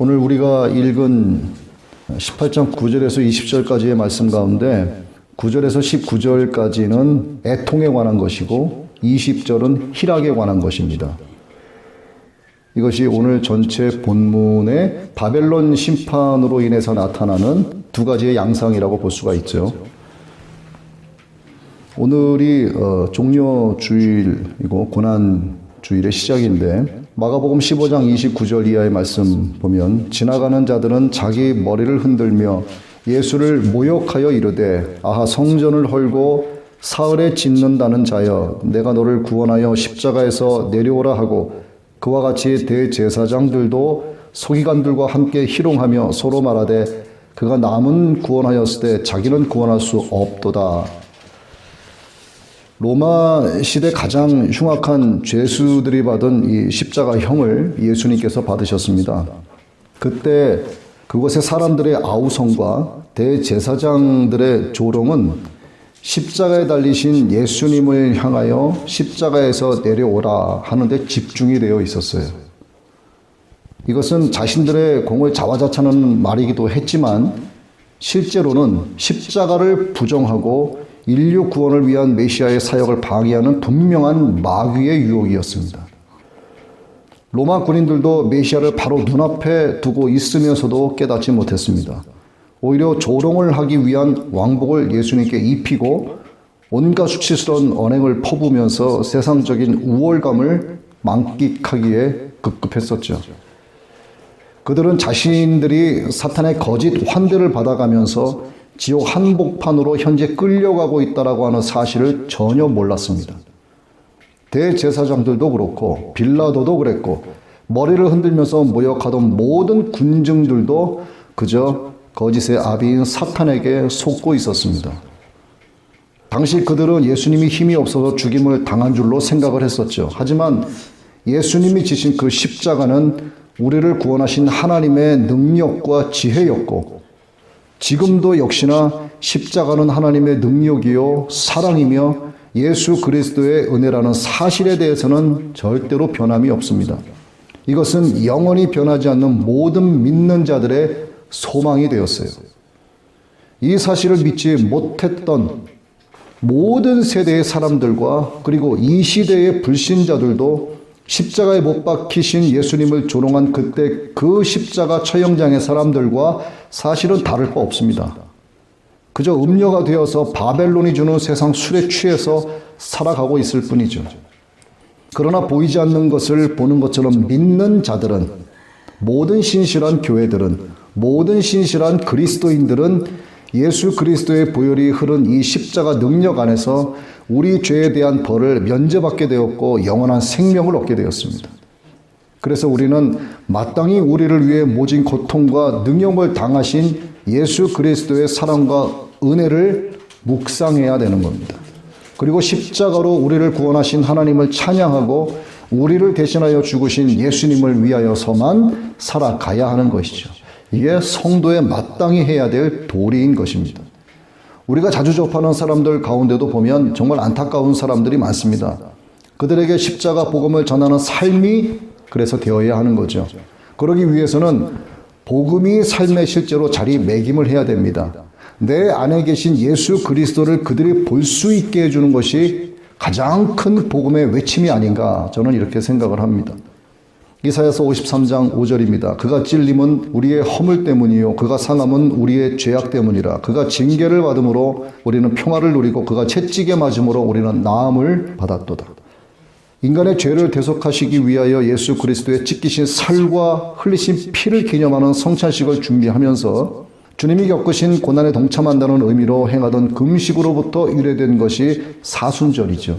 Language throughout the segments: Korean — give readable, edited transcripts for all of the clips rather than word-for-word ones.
오늘 우리가 읽은 18장 9절에서 20절까지의 말씀 가운데 9절에서 19절까지는 애통에 관한 것이고 20절은 희락에 관한 것입니다. 이것이 오늘 전체 본문의 바벨론 심판으로 인해서 나타나는 두 가지의 양상이라고 볼 수가 있죠. 오늘이 종려주일이고 고난주일의 시작인데 마가복음 15장 29절 이하의 말씀 보면 지나가는 자들은 자기 머리를 흔들며 예수를 모욕하여 이르되 아하 성전을 헐고 사흘에 짓는다는 자여 내가 너를 구원하여 십자가에서 내려오라 하고 그와 같이 대제사장들도 서기관들과 함께 희롱하며 서로 말하되 그가 남은 구원하였을 때 자기는 구원할 수 없도다. 로마 시대 가장 흉악한 죄수들이 받은 이 십자가형을 예수님께서 받으셨습니다. 그때 그곳의 사람들의 아우성과 대제사장들의 조롱은 십자가에 달리신 예수님을 향하여 십자가에서 내려오라 하는데 집중이 되어 있었어요. 이것은 자신들의 공을 자화자찬하는 말이기도 했지만 실제로는 십자가를 부정하고 인류 구원을 위한 메시아의 사역을 방해하는 분명한 마귀의 유혹이었습니다. 로마 군인들도 메시아를 바로 눈앞에 두고 있으면서도 깨닫지 못했습니다. 오히려 조롱을 하기 위한 왕복을 예수님께 입히고 온갖 수치스러운 언행을 퍼부으면서 세상적인 우월감을 만끽하기에 급급했었죠. 그들은 자신들이 사탄의 거짓 환대를 받아가면서 지옥 한복판으로 현재 끌려가고 있다라고 하는 사실을 전혀 몰랐습니다. 대제사장들도 그렇고 빌라도도 그랬고 머리를 흔들면서 모욕하던 모든 군중들도 그저 거짓의 아비인 사탄에게 속고 있었습니다. 당시 그들은 예수님이 힘이 없어서 죽임을 당한 줄로 생각을 했었죠. 하지만 예수님이 지신 그 십자가는 우리를 구원하신 하나님의 능력과 지혜였고 지금도 역시나 십자가는 하나님의 능력이요 사랑이며 예수 그리스도의 은혜라는 사실에 대해서는 절대로 변함이 없습니다. 이것은 영원히 변하지 않는 모든 믿는 자들의 소망이 되었어요. 이 사실을 믿지 못했던 모든 세대의 사람들과 그리고 이 시대의 불신자들도 십자가에 못 박히신 예수님을 조롱한 그때 그 십자가 처형장의 사람들과 사실은 다를 바 없습니다. 그저 음료가 되어서 바벨론이 주는 세상 술에 취해서 살아가고 있을 뿐이죠. 그러나 보이지 않는 것을 보는 것처럼 믿는 자들은, 모든 신실한 교회들은, 모든 신실한 그리스도인들은 예수 그리스도의 보혈이 흐른 이 십자가 능력 안에서 우리 죄에 대한 벌을 면제받게 되었고 영원한 생명을 얻게 되었습니다. 그래서 우리는 마땅히 우리를 위해 모진 고통과 능욕을 당하신 예수 그리스도의 사랑과 은혜를 묵상해야 되는 겁니다. 그리고 십자가로 우리를 구원하신 하나님을 찬양하고 우리를 대신하여 죽으신 예수님을 위하여서만 살아가야 하는 것이죠. 이게 성도의 마땅히 해야 될 도리인 것입니다. 우리가 자주 접하는 사람들 가운데도 보면 정말 안타까운 사람들이 많습니다. 그들에게 십자가 복음을 전하는 삶이 그래서 되어야 하는 거죠. 그러기 위해서는 복음이 삶의 실제로 자리매김을 해야 됩니다. 내 안에 계신 예수 그리스도를 그들이 볼 수 있게 해주는 것이 가장 큰 복음의 외침이 아닌가 저는 이렇게 생각을 합니다. 이사야서 53장 5절입니다. 그가 찔림은 우리의 허물 때문이요 그가 상함은 우리의 죄악 때문이라. 그가 징계를 받음으로 우리는 평화를 누리고 그가 채찍에 맞음으로 우리는 나음을 받았도다. 인간의 죄를 대속하시기 위하여 예수 그리스도의 찢기신 살과 흘리신 피를 기념하는 성찬식을 준비하면서 주님이 겪으신 고난에 동참한다는 의미로 행하던 금식으로부터 유래된 것이 사순절이죠.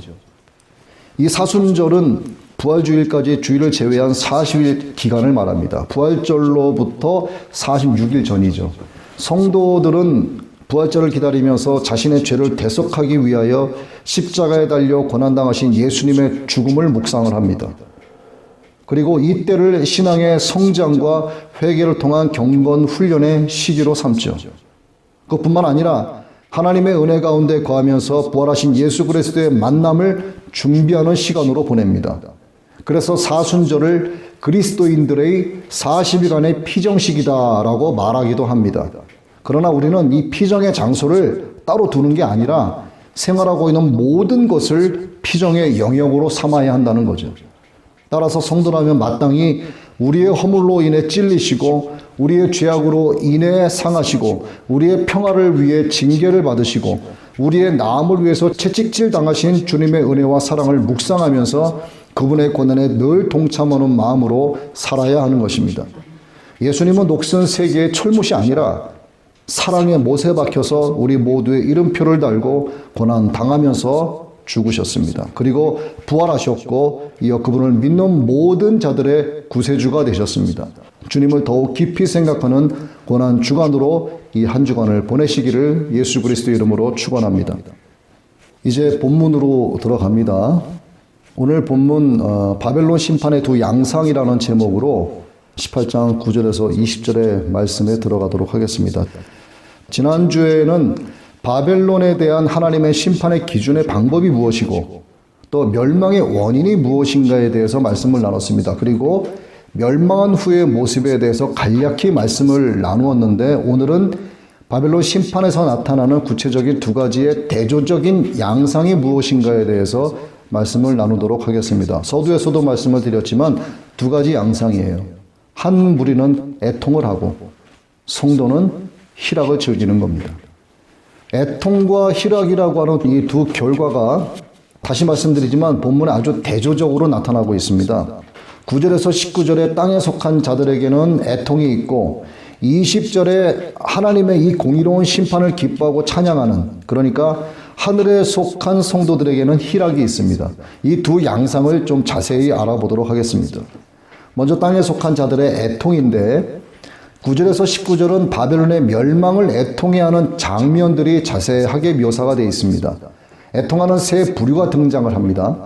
이 사순절은 부활주일까지 주일을 제외한 40일 기간을 말합니다. 부활절로부터 46일 전이죠. 성도들은 부활절을 기다리면서 자신의 죄를 대속하기 위하여 십자가에 달려 고난당하신 예수님의 죽음을 묵상을 합니다. 그리고 이때를 신앙의 성장과 회개를 통한 경건 훈련의 시기로 삼죠. 그것뿐만 아니라 하나님의 은혜 가운데 거하면서 부활하신 예수 그리스도의 만남을 준비하는 시간으로 보냅니다. 그래서 사순절을 그리스도인들의 40일간의 피정식이다라고 말하기도 합니다. 그러나 우리는 이 피정의 장소를 따로 두는 게 아니라 생활하고 있는 모든 것을 피정의 영역으로 삼아야 한다는 거죠. 따라서 성도라면 마땅히 우리의 허물로 인해 찔리시고 우리의 죄악으로 인해 상하시고 우리의 평화를 위해 징계를 받으시고 우리의 나음을 위해서 채찍질 당하신 주님의 은혜와 사랑을 묵상하면서 그분의 고난에 늘 동참하는 마음으로 살아야 하는 것입니다. 예수님은 녹슨 세계의 철못이 아니라 사랑의 못에 박혀서 우리 모두의 이름표를 달고 고난 당하면서 죽으셨습니다. 그리고 부활하셨고 이어 그분을 믿는 모든 자들의 구세주가 되셨습니다. 주님을 더욱 깊이 생각하는 고난 주간으로 이 한 주간을 보내시기를 예수 그리스도의 이름으로 축원합니다. 이제 본문으로 들어갑니다. 오늘 본문 바벨론 심판의 두 양상이라는 제목으로 18장 9절에서 20절의 말씀에 들어가도록 하겠습니다. 지난주에는 바벨론에 대한 하나님의 심판의 기준의 방법이 무엇이고 또 멸망의 원인이 무엇인가에 대해서 말씀을 나눴습니다. 그리고 멸망한 후의 모습에 대해서 간략히 말씀을 나누었는데 오늘은 바벨론 심판에서 나타나는 구체적인 두 가지의 대조적인 양상이 무엇인가에 대해서 말씀을 나누도록 하겠습니다. 서두에서도 말씀을 드렸지만 두 가지 양상이에요. 한 무리는 애통을 하고 성도는 희락을 즐기는 겁니다. 애통과 희락이라고 하는 이 두 결과가 다시 말씀드리지만 본문에 아주 대조적으로 나타나고 있습니다. 9절에서 19절에 땅에 속한 자들에게는 애통이 있고 20절에 하나님의 이 공의로운 심판을 기뻐하고 찬양하는, 그러니까 하늘에 속한 성도들에게는 희락이 있습니다. 이 두 양상을 좀 자세히 알아보도록 하겠습니다. 먼저 땅에 속한 자들의 애통인데 9절에서 19절은 바벨론의 멸망을 애통해하는 장면들이 자세하게 묘사가 되어 있습니다. 애통하는 세 부류가 등장을 합니다.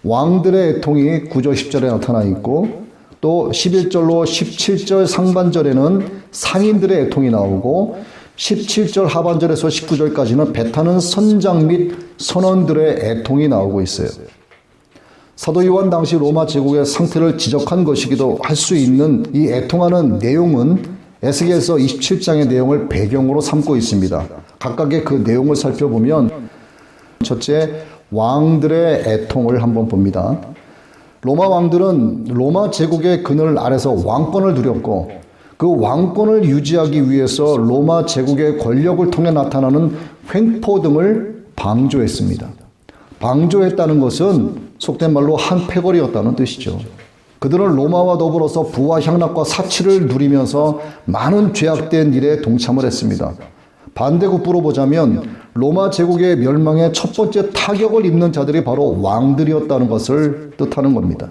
왕들의 애통이 9절 10절에 나타나 있고 또 11절로 17절 상반절에는 상인들의 애통이 나오고 17절 하반절에서 19절까지는 배타는 선장 및 선원들의 애통이 나오고 있어요. 사도 요한 당시 로마 제국의 상태를 지적한 것이기도 할 수 있는 이 애통하는 내용은 에스겔서 27장의 내용을 배경으로 삼고 있습니다. 각각의 그 내용을 살펴보면 첫째, 왕들의 애통을 한번 봅니다. 로마 왕들은 로마 제국의 그늘 아래서 왕권을 누렸고 그 왕권을 유지하기 위해서 로마 제국의 권력을 통해 나타나는 횡포 등을 방조했습니다. 방조했다는 것은 속된 말로 한 패거리였다는 뜻이죠. 그들은 로마와 더불어서 부와 향락과 사치를 누리면서 많은 죄악된 일에 동참을 했습니다. 반대급부로 보자면 로마 제국의 멸망의 첫 번째 타격을 입는 자들이 바로 왕들이었다는 것을 뜻하는 겁니다.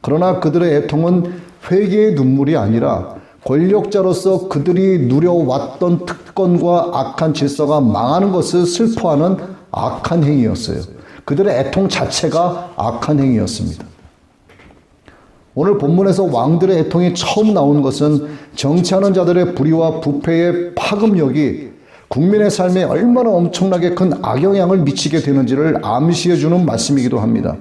그러나 그들의 애통은 회개의 눈물이 아니라 권력자로서 그들이 누려왔던 특권과 악한 질서가 망하는 것을 슬퍼하는 악한 행위였어요. 그들의 애통 자체가 악한 행위였습니다. 오늘 본문에서 왕들의 애통이 처음 나온 것은 정치하는 자들의 불의와 부패의 파급력이 국민의 삶에 얼마나 엄청나게 큰 악영향을 미치게 되는지를 암시해주는 말씀이기도 합니다.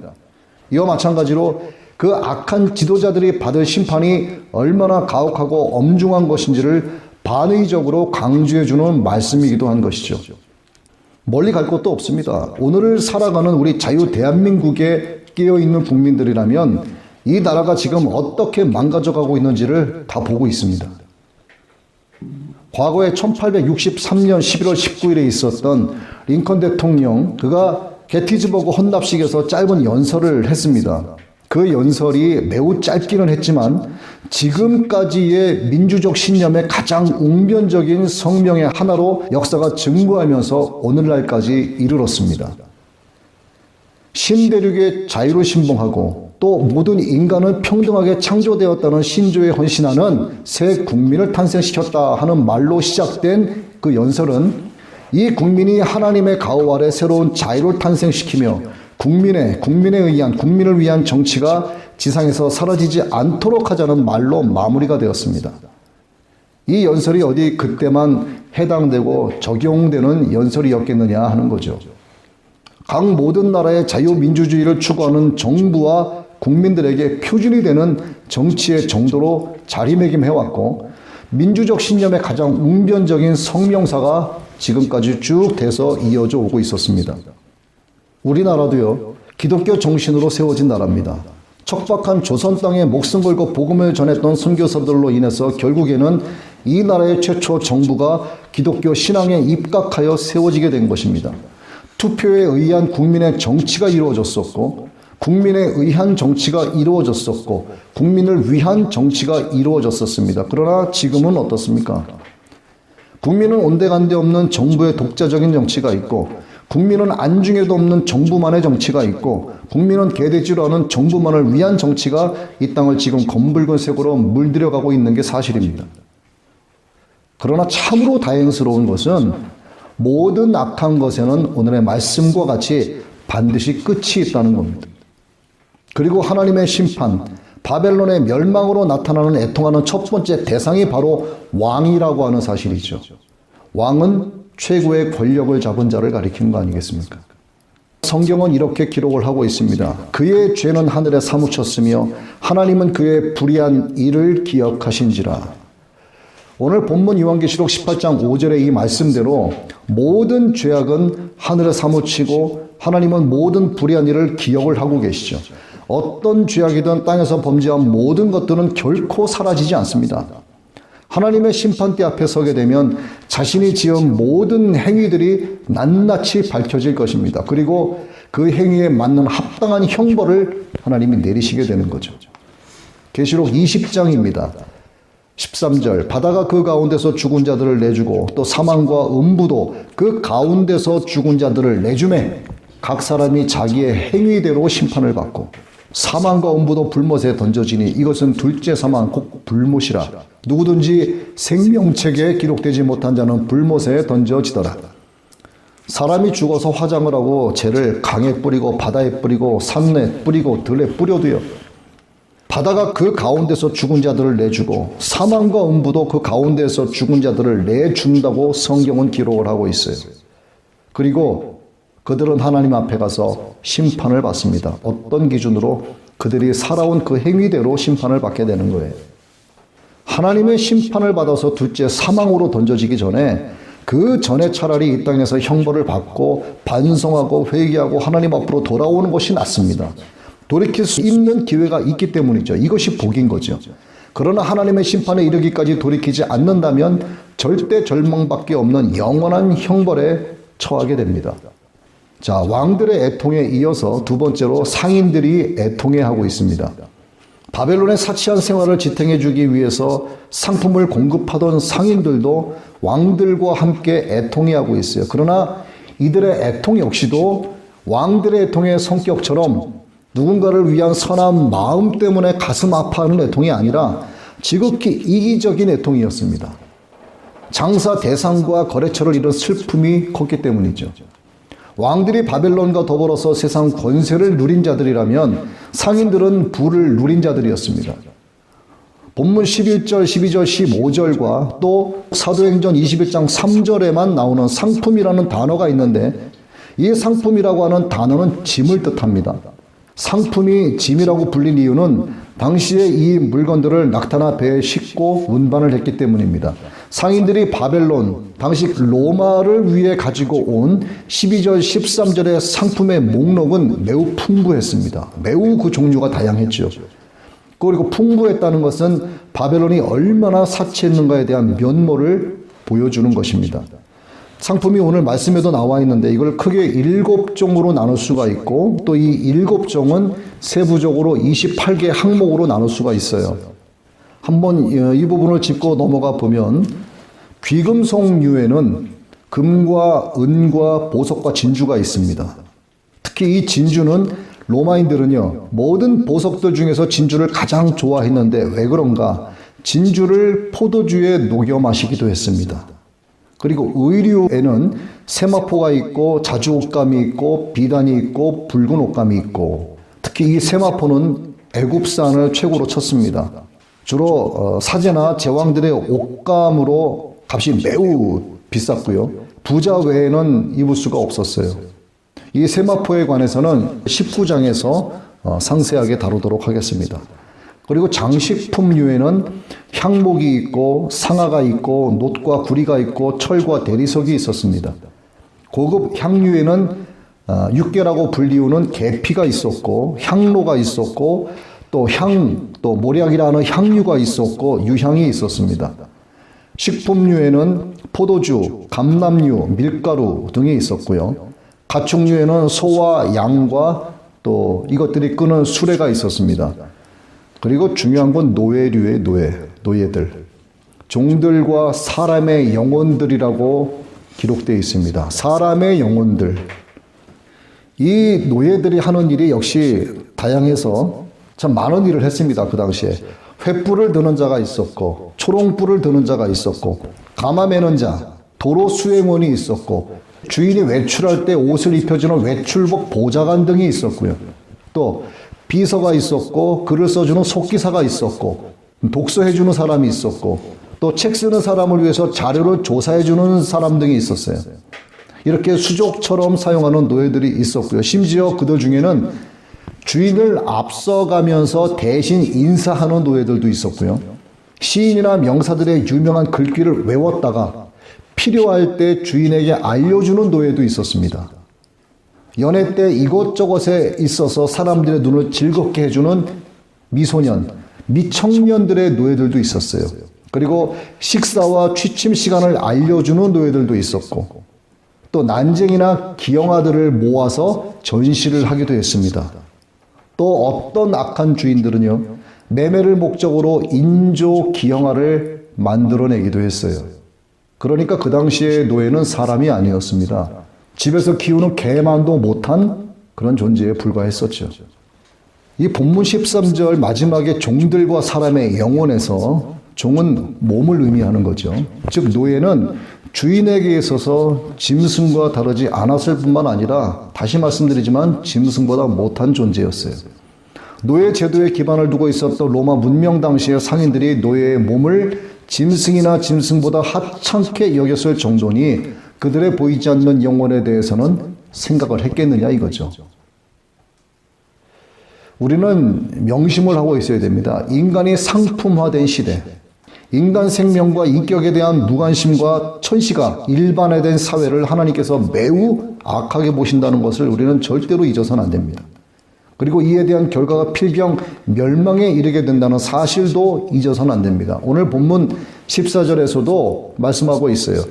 이와 마찬가지로 그 악한 지도자들이 받을 심판이 얼마나 가혹하고 엄중한 것인지를 반의적으로 강조해주는 말씀이기도 한 것이죠. 멀리 갈 것도 없습니다. 오늘을 살아가는 우리 자유 대한민국에 깨어있는 국민들이라면 이 나라가 지금 어떻게 망가져가고 있는지를 다 보고 있습니다. 과거에 1863년 11월 19일에 있었던 링컨 대통령, 그가 게티즈버그 헌납식에서 짧은 연설을 했습니다. 그 연설이 매우 짧기는 했지만 지금까지의 민주적 신념의 가장 웅변적인 성명의 하나로 역사가 증거하면서 오늘날까지 이르렀습니다. 신대륙의 자유를 신봉하고 또 모든 인간은 평등하게 창조되었다는 신조에 헌신하는 새 국민을 탄생시켰다 하는 말로 시작된 그 연설은 이 국민이 하나님의 가호 아래 새로운 자유를 탄생시키며 국민을 위한 정치가 지상에서 사라지지 않도록 하자는 말로 마무리가 되었습니다. 이 연설이 어디 그때만 해당되고 적용되는 연설이었겠느냐 하는 거죠. 각 모든 나라의 자유민주주의를 추구하는 정부와 국민들에게 표준이 되는 정치의 정도로 자리매김해왔고 민주적 신념의 가장 웅변적인 성명사가 지금까지 쭉 돼서 이어져 오고 있었습니다. 우리나라도요, 기독교 정신으로 세워진 나라입니다. 척박한 조선 땅에 목숨 걸고 복음을 전했던 선교사들로 인해서 결국에는 이 나라의 최초 정부가 기독교 신앙에 입각하여 세워지게 된 것입니다. 투표에 의한 국민의 정치가 이루어졌었고, 국민에 의한 정치가 이루어졌었고, 국민을 위한 정치가 이루어졌었습니다. 그러나 지금은 어떻습니까? 국민은 온데간데 없는 정부의 독자적인 정치가 있고, 국민은 안중에도 없는 정부만의 정치가 있고, 국민은 개되지도 않은 정부만을 위한 정치가 이 땅을 지금 검붉은 색으로 물들여가고 있는 게 사실입니다. 그러나 참으로 다행스러운 것은 모든 악한 것에는 오늘의 말씀과 같이 반드시 끝이 있다는 겁니다. 그리고 하나님의 심판, 바벨론의 멸망으로 나타나는 애통하는 첫 번째 대상이 바로 왕이라고 하는 사실이죠. 왕은 최고의 권력을 잡은 자를 가리키는 거 아니겠습니까? 성경은 이렇게 기록을 하고 있습니다. 그의 죄는 하늘에 사무쳤으며 하나님은 그의 불의한 일을 기억하신지라. 오늘 본문 요한계시록 18장 5절의 이 말씀대로 모든 죄악은 하늘에 사무치고 하나님은 모든 불의한 일을 기억을 하고 계시죠. 어떤 죄악이든 땅에서 범죄한 모든 것들은 결코 사라지지 않습니다. 하나님의 심판대 앞에 서게 되면 자신이 지은 모든 행위들이 낱낱이 밝혀질 것입니다. 그리고 그 행위에 맞는 합당한 형벌을 하나님이 내리시게 되는 거죠. 계시록 20장입니다. 13절, 바다가 그 가운데서 죽은 자들을 내주고 또 사망과 음부도 그 가운데서 죽은 자들을 내주매 각 사람이 자기의 행위대로 심판을 받고 사망과 음부도 불못에 던져지니 이것은 둘째 사망 곧 불못이라. 누구든지 생명책에 기록되지 못한 자는 불못에 던져지더라. 사람이 죽어서 화장을 하고 죄를 강에 뿌리고 바다에 뿌리고 산에 뿌리고 들에 뿌려도요, 바다가 그 가운데서 죽은 자들을 내주고 사망과 음부도 그 가운데서 죽은 자들을 내준다고 성경은 기록을 하고 있어요. 그리고 그들은 하나님 앞에 가서 심판을 받습니다. 어떤 기준으로? 그들이 살아온 그 행위대로 심판을 받게 되는 거예요. 하나님의 심판을 받아서 둘째 사망으로 던져지기 전에 그 전에 차라리 이 땅에서 형벌을 받고 반성하고 회개하고 하나님 앞으로 돌아오는 것이 낫습니다. 돌이킬 수 있는 기회가 있기 때문이죠. 이것이 복인 거죠. 그러나 하나님의 심판에 이르기까지 돌이키지 않는다면 절대 절망밖에 없는 영원한 형벌에 처하게 됩니다. 자, 왕들의 애통에 이어서 두 번째로 상인들이 애통해하고 있습니다. 바벨론의 사치한 생활을 지탱해 주기 위해서 상품을 공급하던 상인들도 왕들과 함께 애통해하고 있어요. 그러나 이들의 애통 역시도 왕들의 애통의 성격처럼 누군가를 위한 선한 마음 때문에 가슴 아파하는 애통이 아니라 지극히 이기적인 애통이었습니다. 장사 대상과 거래처를 잃은 슬픔이 컸기 때문이죠. 왕들이 바벨론과 더불어서 세상 권세를 누린 자들이라면 상인들은 부를 누린 자들이었습니다. 본문 11절, 12절, 15절과 또 사도행전 21장 3절에만 나오는 상품이라는 단어가 있는데 이 상품이라고 하는 단어는 짐을 뜻합니다. 상품이 짐이라고 불린 이유는 당시에 이 물건들을 낙타나 배에 싣고 운반을 했기 때문입니다. 상인들이 바벨론, 당시 로마를 위해 가지고 온 12절, 13절의 상품의 목록은 매우 풍부했습니다. 매우 그 종류가 다양했죠. 그리고 풍부했다는 것은 바벨론이 얼마나 사치했는가에 대한 면모를 보여주는 것입니다. 상품이 오늘 말씀에도 나와 있는데 이걸 크게 7종으로 나눌 수가 있고 또 이 7종은 세부적으로 28개 항목으로 나눌 수가 있어요. 한번 이 부분을 짚고 넘어가 보면 귀금속류에는 금과 은과 보석과 진주가 있습니다. 특히 이 진주는 로마인들은요, 모든 보석들 중에서 진주를 가장 좋아했는데 왜 그런가? 진주를 포도주에 녹여 마시기도 했습니다. 그리고 의류에는 세마포가 있고 자주옷감이 있고 비단이 있고 붉은 옷감이 있고 특히 이 세마포는 애굽산을 최고로 쳤습니다. 주로 사제나 제왕들의 옷감으로 값이 매우 비쌌고요. 부자 외에는 입을 수가 없었어요. 이 세마포에 관해서는 19장에서 상세하게 다루도록 하겠습니다. 그리고 장식품류에는 향목이 있고 상아가 있고 놋과 구리가 있고 철과 대리석이 있었습니다. 고급 향류에는 육계라고 불리우는 계피가 있었고 향로가 있었고 또 모략이라는 향유가 있었고 유향이 있었습니다. 식품류에는 포도주, 감람류, 밀가루 등이 있었고요. 가축류에는 소와 양과 또 이것들이 끄는 수레가 있었습니다. 그리고 중요한 건 노예류의 노예들. 종들과 사람의 영혼들이라고 기록되어 있습니다. 사람의 영혼들. 이 노예들이 하는 일이 역시 다양해서 참 많은 일을 했습니다. 그 당시에. 횃불을 드는 자가 있었고 초롱불을 드는 자가 있었고 가마 매는 자, 도로 수행원이 있었고 주인이 외출할 때 옷을 입혀주는 외출복 보좌관 등이 있었고요. 또 비서가 있었고 글을 써주는 속기사가 있었고 독서해주는 사람이 있었고 또 책 쓰는 사람을 위해서 자료를 조사해주는 사람 등이 있었어요. 이렇게 수족처럼 사용하는 노예들이 있었고요. 심지어 그들 중에는 주인을 앞서가면서 대신 인사하는 노예들도 있었고요. 시인이나 명사들의 유명한 글귀를 외웠다가 필요할 때 주인에게 알려주는 노예도 있었습니다. 연애 때 이것저것에 있어서 사람들의 눈을 즐겁게 해주는 미소년, 미청년들의 노예들도 있었어요. 그리고 식사와 취침 시간을 알려주는 노예들도 있었고 또 난쟁이나 기영아들을 모아서 전시를 하기도 했습니다. 또 어떤 악한 주인들은요, 매매를 목적으로 인조 기형아를 만들어내기도 했어요. 그러니까 그 당시의 노예는 사람이 아니었습니다. 집에서 키우는 개만도 못한 그런 존재에 불과했었죠. 이 본문 13절 마지막에 종들과 사람의 영혼에서 종은 몸을 의미하는 거죠. 즉 노예는 주인에게 있어서 짐승과 다르지 않았을 뿐만 아니라 다시 말씀드리지만 짐승보다 못한 존재였어요. 노예 제도에 기반을 두고 있었던 로마 문명 당시의 상인들이 노예의 몸을 짐승이나 짐승보다 하찮게 여겼을 정도니 그들의 보이지 않는 영혼에 대해서는 생각을 했겠느냐 이거죠. 우리는 명심을 하고 있어야 됩니다. 인간이 상품화된 시대, 인간 생명과 인격에 대한 무관심과 천시가 일반화된 사회를 하나님께서 매우 악하게 보신다는 것을 우리는 절대로 잊어서는 안 됩니다. 그리고 이에 대한 결과가 필경 멸망에 이르게 된다는 사실도 잊어서는 안 됩니다. 오늘 본문 14절에서도 말씀하고 있어요.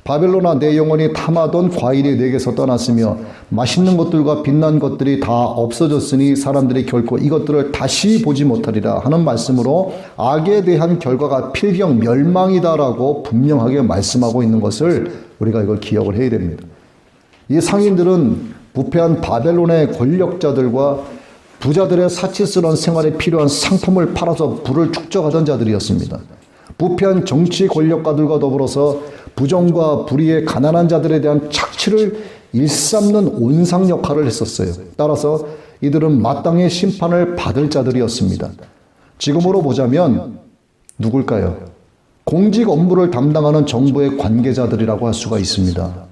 바벨론아 내 영혼이 탐하던 과일이 내게서 떠났으며 맛있는 것들과 빛난 것들이 다 없어졌으니 사람들이 결코 이것들을 다시 보지 못하리라 하는 말씀으로 악에 대한 결과가 필경 멸망이다라고 분명하게 말씀하고 있는 것을 우리가 이걸 기억을 해야 됩니다. 이 상인들은 부패한 바벨론의 권력자들과 부자들의 사치스러운 생활에 필요한 상품을 팔아서 부를 축적하던 자들이었습니다. 부패한 정치 권력가들과 더불어서 부정과 불의의 가난한 자들에 대한 착취를 일삼는 온상 역할을 했었어요. 따라서 이들은 마땅히 심판을 받을 자들이었습니다. 지금으로 보자면 누굴까요? 공직 업무를 담당하는 정부의 관계자들이라고 할 수가 있습니다.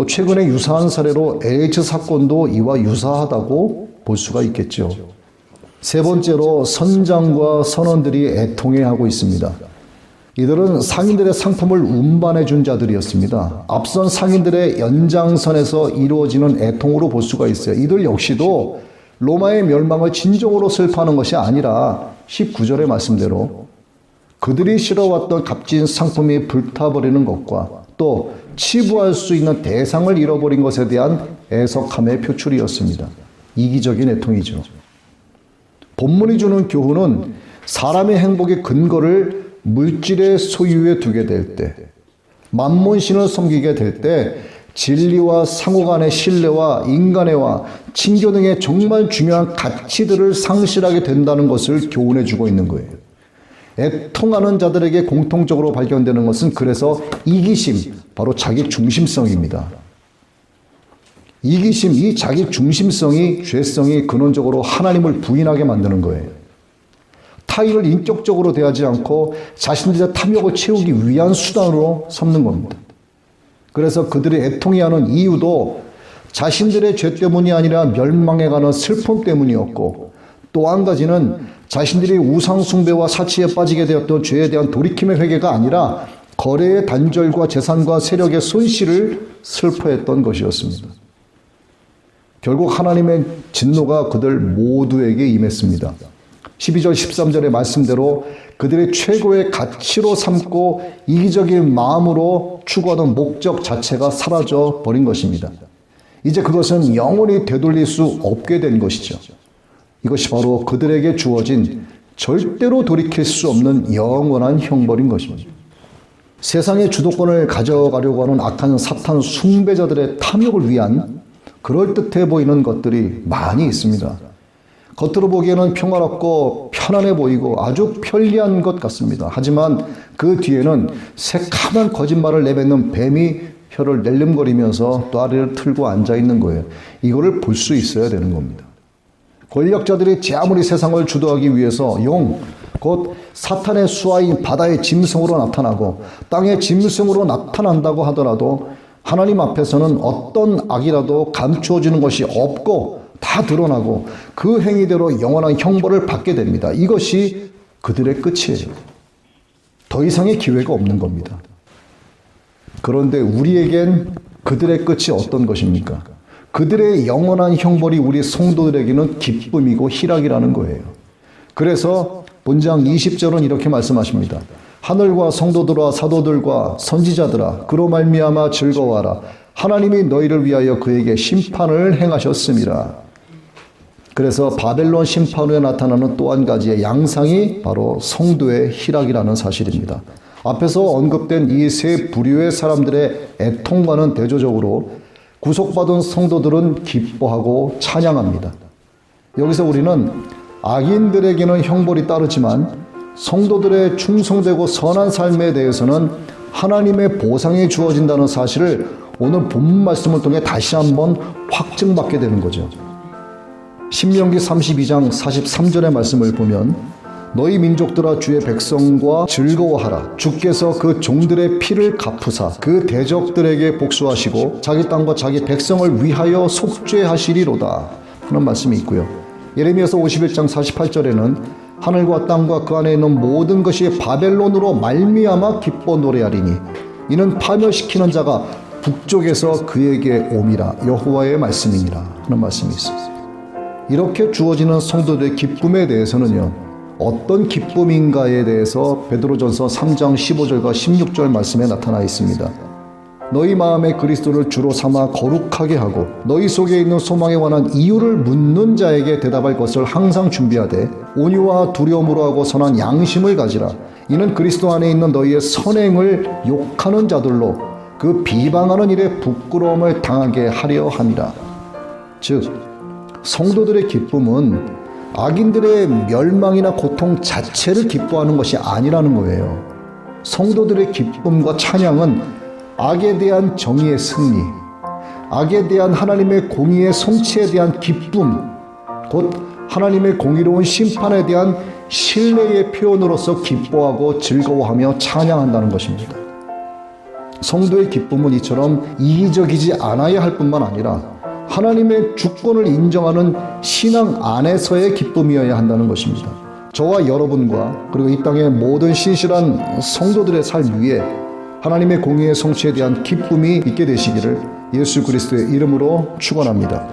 최근에 유사한 사례로 LH 사건도 이와 유사하다고 볼 수가 있겠죠. 세 번째로 선장과 선원들이 애통해하고 있습니다. 이들은 상인들의 상품을 운반해 준 자들이었습니다. 앞선 상인들의 연장선에서 이루어지는 애통으로 볼 수가 있어요. 이들 역시도 로마의 멸망을 진정으로 슬퍼하는 것이 아니라 19절의 말씀대로 그들이 실어왔던 값진 상품이 불타버리는 것과 또 치부할 수 있는 대상을 잃어버린 것에 대한 애석함의 표출이었습니다. 이기적인 애통이죠. 본문이 주는 교훈은 사람의 행복의 근거를 물질의 소유에 두게 될 때, 만몬신을 섬기게 될 때 진리와 상호 간의 신뢰와 인간애와 친교 등의 정말 중요한 가치들을 상실하게 된다는 것을 교훈해 주고 있는 거예요. 애통하는 자들에게 공통적으로 발견되는 것은 그래서 이기심, 바로 자기 중심성입니다. 이기심, 이 자기 중심성이 죄성이 근원적으로 하나님을 부인하게 만드는 거예요. 타인을 인격적으로 대하지 않고 자신들의 탐욕을 채우기 위한 수단으로 삼는 겁니다. 그래서 그들이 애통해하는 이유도 자신들의 죄 때문이 아니라 멸망해가는 슬픔 때문이었고, 또 한 가지는 자신들이 우상 숭배와 사치에 빠지게 되었던 죄에 대한 돌이킴의 회개가 아니라 거래의 단절과 재산과 세력의 손실을 슬퍼했던 것이었습니다. 결국 하나님의 진노가 그들 모두에게 임했습니다. 12절 13절의 말씀대로 그들의 최고의 가치로 삼고 이기적인 마음으로 추구하던 목적 자체가 사라져 버린 것입니다. 이제 그것은 영원히 되돌릴 수 없게 된 것이죠. 이것이 바로 그들에게 주어진 절대로 돌이킬 수 없는 영원한 형벌인 것입니다. 세상의 주도권을 가져가려고 하는 악한 사탄 숭배자들의 탐욕을 위한 그럴듯해 보이는 것들이 많이 있습니다. 겉으로 보기에는 평화롭고 편안해 보이고 아주 편리한 것 같습니다. 하지만 그 뒤에는 새카만 거짓말을 내뱉는 뱀이 혀를 낼름거리면서 또 아래를 틀고 앉아있는 거예요. 이거를 볼 수 있어야 되는 겁니다. 권력자들이 제 아무리 세상을 주도하기 위해서 곧 사탄의 수하인 바다의 짐승으로 나타나고 땅의 짐승으로 나타난다고 하더라도 하나님 앞에서는 어떤 악이라도 감추어지는 것이 없고 다 드러나고 그 행위대로 영원한 형벌을 받게 됩니다. 이것이 그들의 끝이에요. 더 이상의 기회가 없는 겁니다. 그런데 우리에겐 그들의 끝이 어떤 것입니까? 그들의 영원한 형벌이 우리 성도들에게는 기쁨이고 희락이라는 거예요. 그래서 본장 20절은 이렇게 말씀하십니다. 하늘과 성도들과 사도들과 선지자들아 그로 말미암아 즐거워하라. 하나님이 너희를 위하여 그에게 심판을 행하셨음이라. 그래서 바벨론 심판 후에 나타나는 또 한 가지의 양상이 바로 성도의 희락이라는 사실입니다. 앞에서 언급된 이 세 부류의 사람들의 애통과는 대조적으로 구속받은 성도들은 기뻐하고 찬양합니다. 여기서 우리는 악인들에게는 형벌이 따르지만 성도들의 충성되고 선한 삶에 대해서는 하나님의 보상이 주어진다는 사실을 오늘 본문 말씀을 통해 다시 한번 확증받게 되는 거죠. 신명기 32장 43절의 말씀을 보면 너희 민족들아 주의 백성과 즐거워하라. 주께서 그 종들의 피를 갚으사 그 대적들에게 복수하시고 자기 땅과 자기 백성을 위하여 속죄하시리로다 하는 말씀이 있고요. 예레미야서 51장 48절에는 하늘과 땅과 그 안에 있는 모든 것이 바벨론으로 말미암아 기뻐 노래하리니 이는 파멸시키는 자가 북쪽에서 그에게 옴이라 여호와의 말씀이니라 하는 말씀이 있습니다. 이렇게 주어지는 성도들의 기쁨에 대해서는요, 어떤 기쁨인가에 대해서 베드로전서 3장 15절과 16절 말씀에 나타나 있습니다. 너희 마음에 그리스도를 주로 삼아 거룩하게 하고 너희 속에 있는 소망에 관한 이유를 묻는 자에게 대답할 것을 항상 준비하되 온유와 두려움으로 하고 선한 양심을 가지라. 이는 그리스도 안에 있는 너희의 선행을 욕하는 자들로 그 비방하는 일에 부끄러움을 당하게 하려 함이라. 즉 성도들의 기쁨은 악인들의 멸망이나 고통 자체를 기뻐하는 것이 아니라는 거예요. 성도들의 기쁨과 찬양은 악에 대한 정의의 승리, 악에 대한 하나님의 공의의 성취에 대한 기쁨, 곧 하나님의 공의로운 심판에 대한 신뢰의 표현으로서 기뻐하고 즐거워하며 찬양한다는 것입니다. 성도의 기쁨은 이처럼 이기적이지 않아야 할 뿐만 아니라 하나님의 주권을 인정하는 신앙 안에서의 기쁨이어야 한다는 것입니다. 저와 여러분과 그리고 이 땅의 모든 신실한 성도들의 삶 위에 하나님의 공의의 성취에 대한 기쁨이 있게 되시기를 예수 그리스도의 이름으로 축원합니다.